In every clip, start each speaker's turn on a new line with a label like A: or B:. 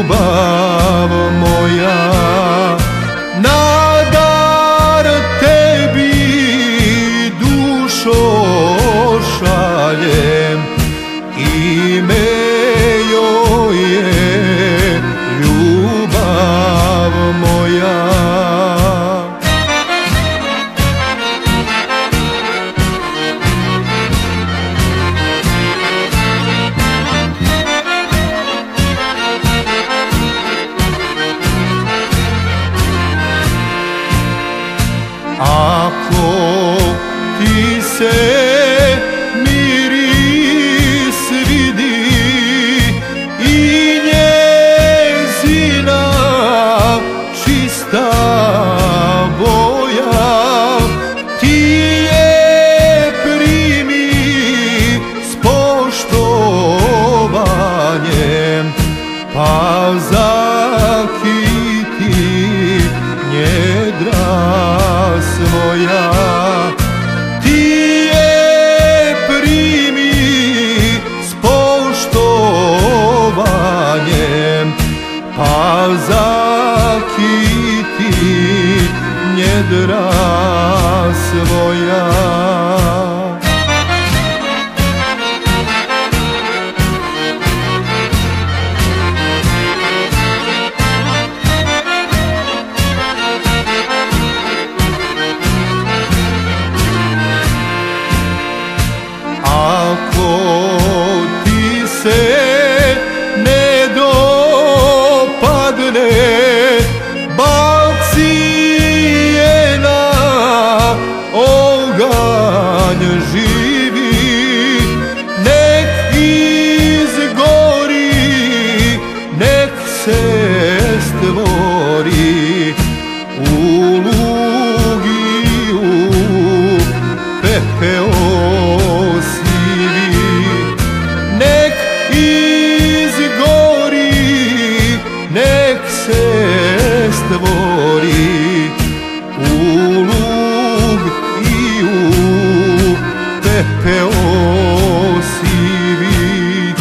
A: ljubav moja, na dar tebi dušo šaljem, ime joj je ljubav moja. Ako ti se miris vidi i njezina čista boja, ti je primi s poštovanjem, pa zakiti njedra svoja. Ti je primi s poštovanjem, pa zakiti njedra svoja. Ako ti se ne dopadne, baci je na oganj živi, nek izgori, nek se stvori u lugi, u pepeo sivi. Nek izgori, nek se stvori u lug i u pepeo sivi.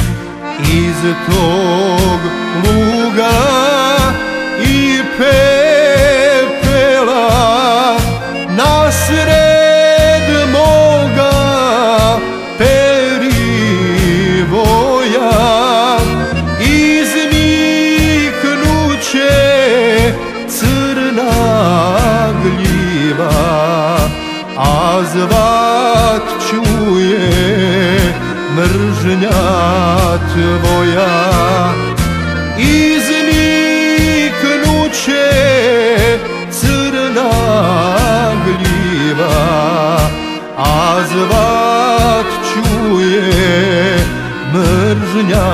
A: Iz tog luga i pepela nasred moga perivoja izniknuće crna gljiva, a zvat čuje mržnja tvoja. Izniknuće crna gljiva, a zvat čuje mržnja